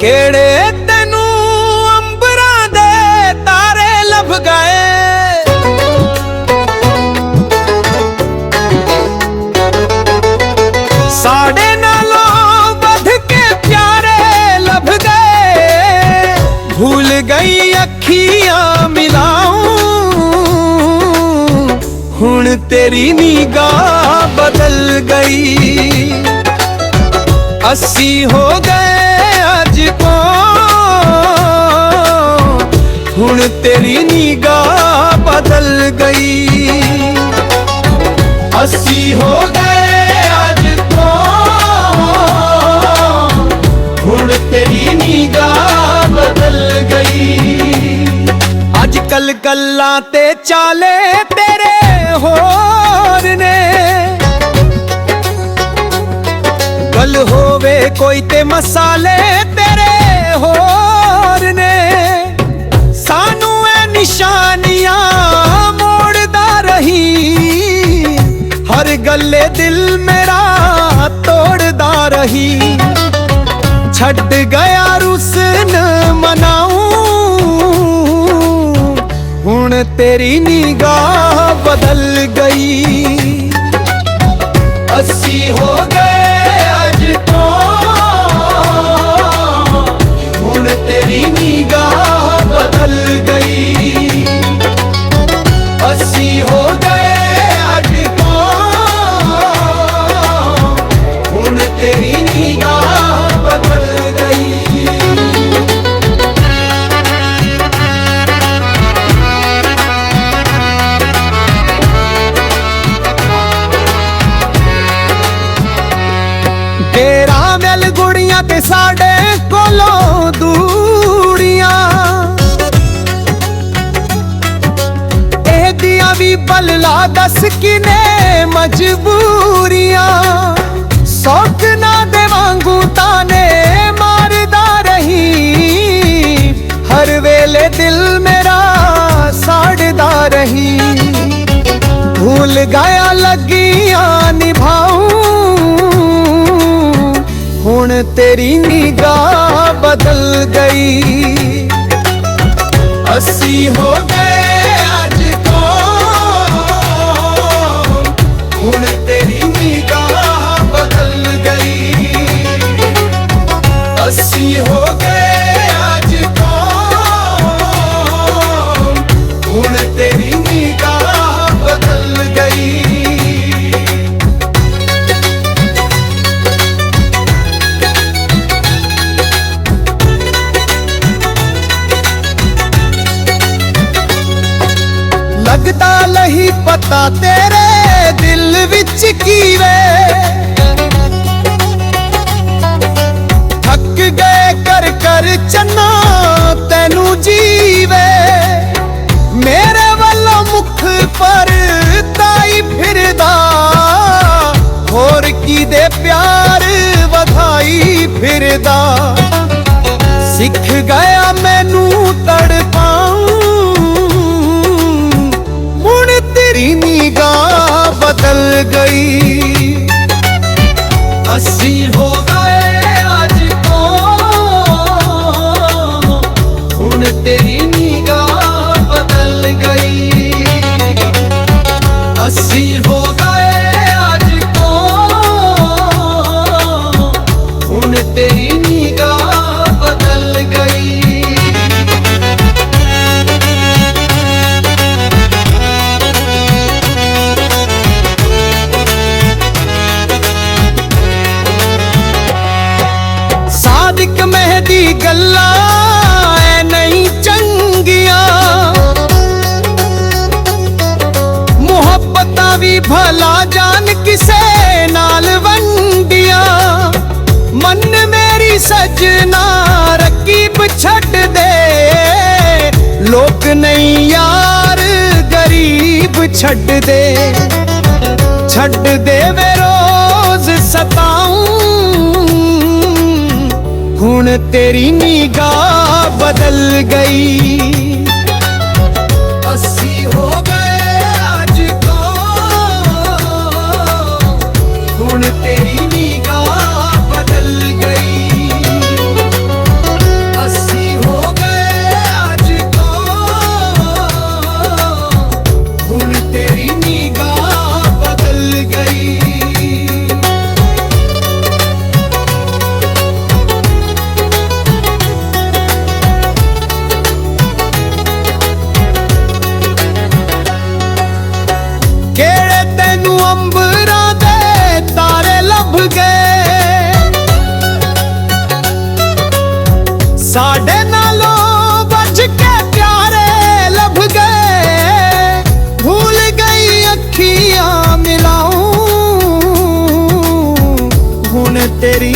केड़े तेनू अंबरां दे तारे लभ गए, साढ़े नालों बध के प्यारे लभ गए। भूल गई अखियां मिलाऊं, हुण तेरी निगाह बदल गई। अस्सी हो गए अज को, हुण तेरी निगाह बदल गई। अस्सी हो गए अज को, हुण तेरी निगाह बदल गई। अजकल गल्लां ते चाले तेरे होर ने, गल होवे कोई ते मसाले तेरे होर ने। सानू ऐ निशानियां मोड़दा रही, हर गल्ले दिल मेरा तोड़दा रही। छड़ गया रुसन मनाऊं, हुण तेरी निगाह बदल गई। अस्सी हो गए अज तो, हुण तेरी निगाह बदल गई। अस्सी हो गए अज तो, हुण तेरी निगाह बदल गई। तेरा मिल गुड़ियां ते साडे कोलों दूरियां, एदियां भी बलला दस किने मजबूरियां। सौख ना दे वांगू ताने मारदा रही, हर वेले दिल मेरा साड़दा रही। भूल गया लगियां निभाऊं, हुण तेरी निगाह बदल गई। अस्सी हो गए अज को, हुण तेरी निगाह बदल गई। अस्सी हो गए अज को, हुण तेरी निगाह बदल गई। लगदा लही पता तेरे दिल विच की वे, थक गए कर कर चन्ना तैनू जीवे। मेरे वालों मुख पर ताई फिरदा, होर की दे प्यार वधाई फिरदा। सिख गया मैनू तड़पाऊं, तेरी निगाह बदल गई। अस्सी हो गए आज को, हुण तेरी निगाह बदल गई। अस्सी हो गए आज को, हुण तेरी निगाह बदल गई। सादिक मेहदी गल्ला ऐ नहीं चंगियां, मुहब्बतां भी भला जान किसे नाल वंडियां। मन मेरी सजना रकीब छड़ दे, लोग नहीं यार गरीब छड़ दे। छड़ दे वे रोज सताऊं, हुण तेरी निगाह बदल गई। अस्सी हो गए आज को, हुण तेरी निगाह बदल गई। ਅੰਬਰਾਂ ਦੇ ਤਾਰੇ ਲੱਭ ਗਏ। ਸਾਡੇ ਨਾਲੋਂ ਵੱਜ ਕੇ ਪਿਆਰੇ ਲੱਭ ਗਏ। ਭੁੱਲ ਗਈ ਅੱਖੀਆਂ ਮਿਲਾਉਂ, ਹੁਣ ਤੇਰੀ